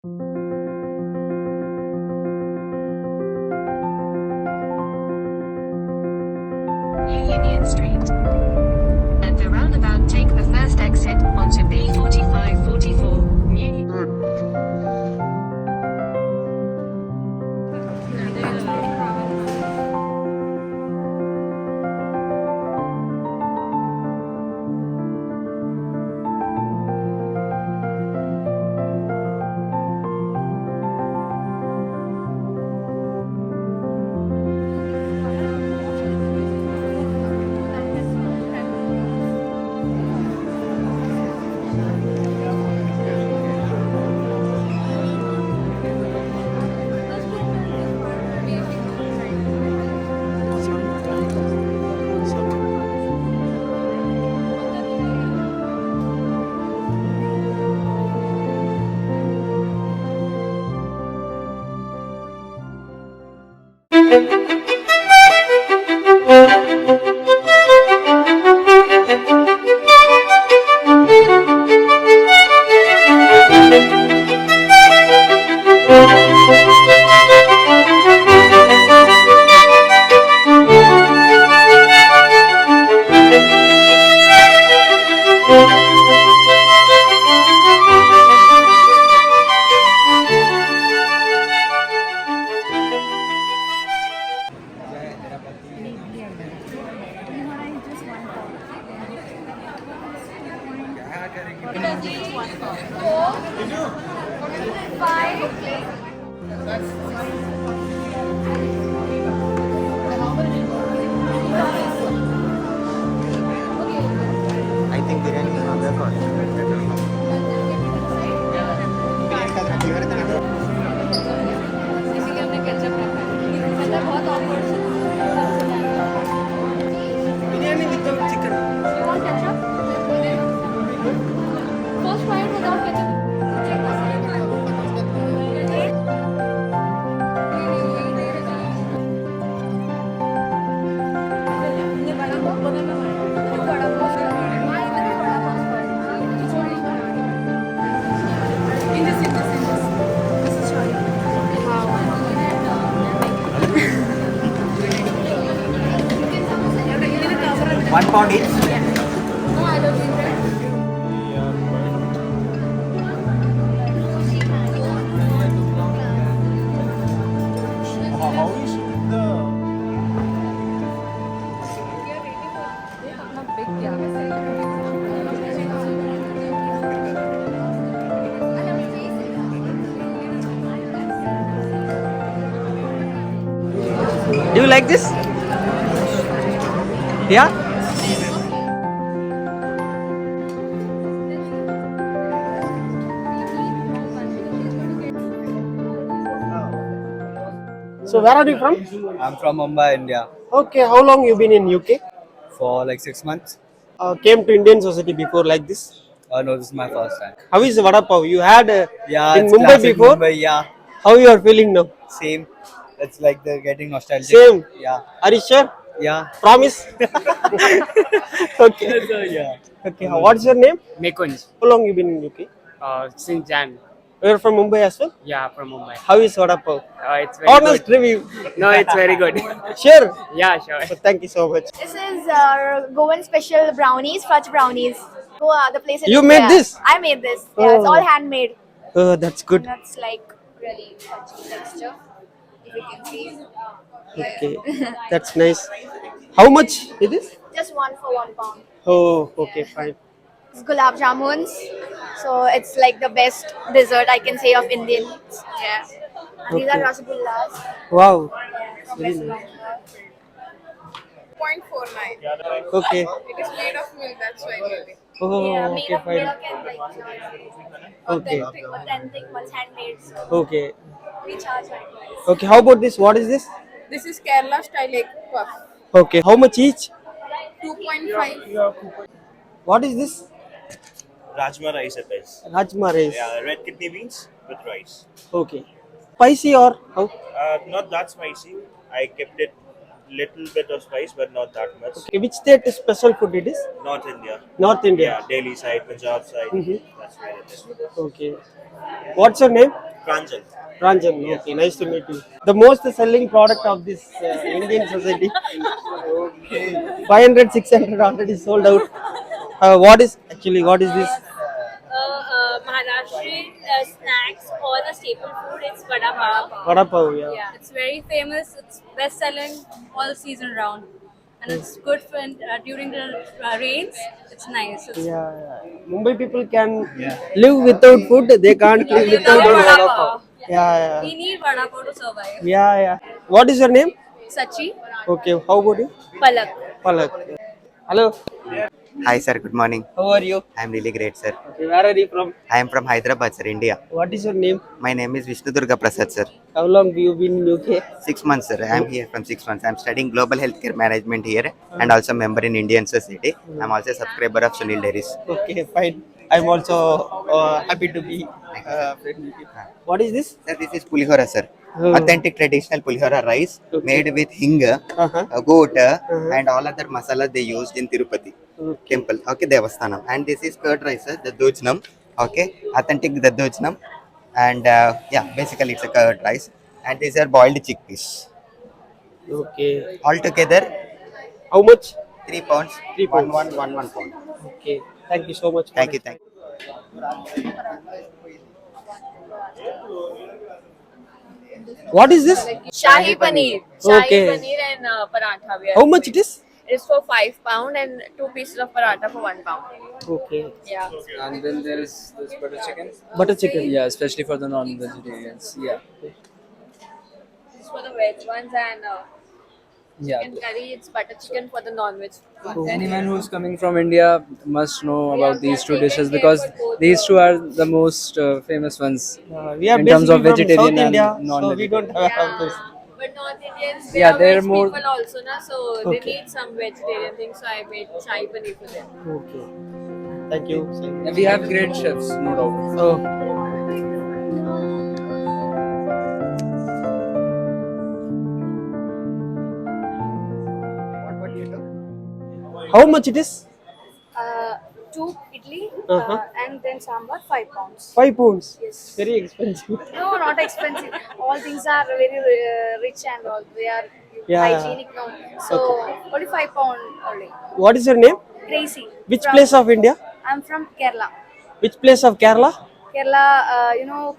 Union Street. At the roundabout, take the first exit onto B4544. I think biryani is not there for Biryani without chicken. You want ketchup? First try it without ketchup. £1 each. No, I don't think that. How is the Do you like this? Yeah? So where are you from? I'm from Mumbai, India. Okay, how long you been in UK? For like 6 months. Came to Indian society before like this? No, this is my first time. How is vada pav? You had Yeah, in it's Mumbai classic before? Mumbai, yeah. How you are feeling now? Same. It's like they're getting nostalgic. Same. Yeah. Are you sure? Yeah. Promise? Okay. Yeah. Okay. What's your name? Mekunj, How long you been in UK? since Jan. You're from Mumbai as well? Yeah, from Mumbai. How is vada pav? It's very Honest good. review. No, it's very good. Sure. Yeah, sure. So thank you so much. This is Goan special brownies, fudge brownies. Goa, the place in You India. made this? I made this. Yeah, it's Oh. all handmade. Oh, that's good. That's like really fudgy texture. If you can see. Okay, that's nice. How much it is? Just one for £1. Oh, okay, fine. It's gulab jamuns. So it's like the best dessert I can say of Indians. Yeah. And these are Okay. rasgullas. Wow. Yeah, Very best nice. 0.49. Okay. It is made of milk, that's why maybe. Oh, Yeah, made okay, of fine. milk and like Okay. authentic ones, handmade. So Okay. we charge like this. Okay. How about this? What is this? This is Kerala style egg puff. Okay. How much each? 2.5. What is this? Rajma rice it is. Rajma rice. Yeah, red kidney beans with rice. Okay. Spicy or how? Not that spicy. I kept it little bit of spice, but not that much. Okay. Which state is special food it is? North India. North India. Yeah, Delhi side, Punjab side. Mhm. That's where it is. Okay. What's your name? Pranjal. Ranjan. Okay, nice to meet you. The most selling product of this Indian society. Okay. 500, 600 already sold out. What is this? Maharashtrian snacks or the staple food, it's vada pav. Vada pav, yeah. Yeah, it's very famous. It's best selling all season round, and it's good for during the rains. It's nice. It's Yeah. Mumbai people can live without food. They can't live without vada pav. Yeah. we need vada pav to survive. Yeah. What is your name? Sachi, Okay. How about you? Palak. Palak. Hello. Hi, sir. Good morning. How are you? I'm really great, sir. Okay. Where are you from? I am from Hyderabad, sir, India. What is your name? My name is Vishnu Durga Prasad, sir. How long have you been in UK? 6 months, sir. I am here from 6 months. I'm studying global healthcare management here and also member in Indian Society. I'm also a subscriber of Sunil Dairies. Okay, fine. I'm also happy to be friend with you. What is this? Sir, this is pulihora, sir. Oh. Authentic traditional pulihora rice Okay. made with hing, goat, and all other masala they used in Tirupati temple. Okay, Devasthanam. And this is curd rice, sir, the dojnam. Okay, authentic the dojnam. And basically it's a curd rice. And these are boiled chickpeas. Okay. Altogether, How much? 3 pounds. 3 pounds. One pound. Okay. Thank you so much. Thank you. What is this? Shahi paneer. Okay. Paneer and paratha. How much it is? It's for £5 and 2 pieces of paratha for £1. Okay. Yeah. And then there is this butter chicken. Butter chicken. Yeah, especially for the non-vegetarians. Yeah. It's for the veg ones and Yeah. in curry it's butter chicken for the non-veg. Anyone who's coming from India must know about these two dishes because these two are the most famous ones. We are In terms of basically from vegetarian South and India, so we non-vegetarian. don't have this. But North Indians, Yeah, are they're veg more- people also, na, so Okay. they need some vegetarian things. So I made shahi paneer for them. Okay. Thank you. And we have great chefs, no doubt. Oh. How much it is? 2 idli Uh-huh. and then sambar, £5. 5 pounds. Yes. Very expensive. No, not expensive. All things are very rich and all. They are Yeah. hygienic now. So only £5 only. What is your name? Crazy. Which place of India? I'm from Kerala. Which place of Kerala? Kerala,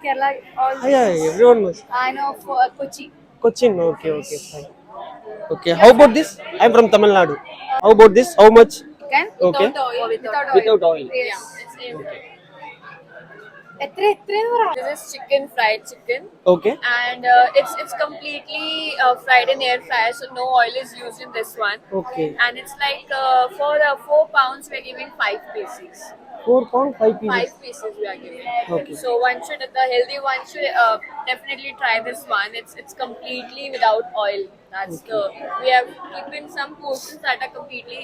Kerala. All Yeah, everyone knows. I know for Kochi. Cochin. Okay, fine. Okay, how about this? I'm from Tamil Nadu. How about this? How much? Chicken Okay. without oil. Without oil. Yes. This is chicken, fried chicken, Okay. and it's completely fried in air fryer, so no oil is used in this one. Okay. And it's like for the £4 we're giving 5 pieces. 4 pound, 5 pieces. 5 pieces we are giving. Okay. So the healthy one should definitely try this one. It's completely without oil. We have keeping some portions that are completely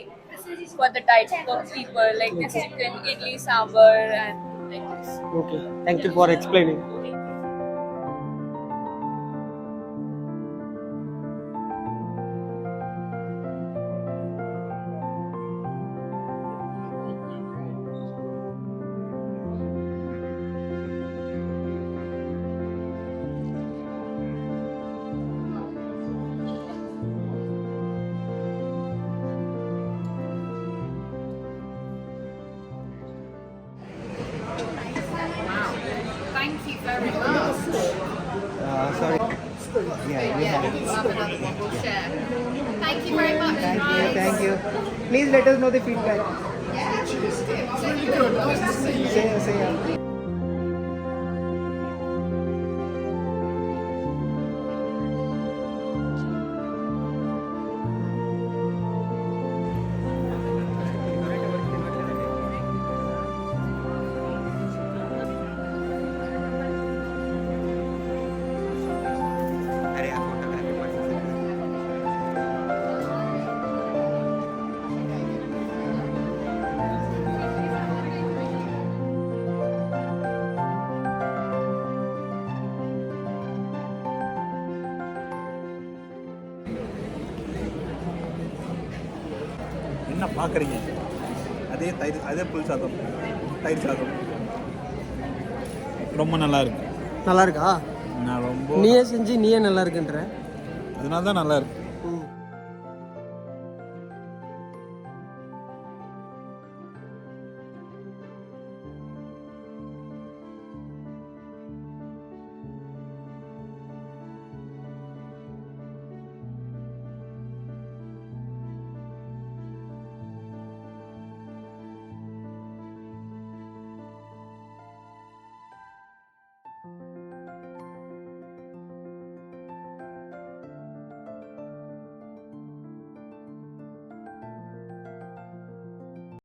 for the type of people like this chicken, idli, sambar, and like this. Okay. Thank you for explaining. Thank you very much. Sorry. Thank you very much. Thank you. Please let us know the feedback. Say. என்ன பார்க்குறீங்க? அதே புல் சாதம், தயிர் சாதம் ரொம்ப நல்லா இருக்கு. நல்லா இருக்கா? நான் ரொம்ப நீயே செஞ்சு நீயே நல்லா இருக்குன்ற. அதனால தான் நல்லா இருக்கு.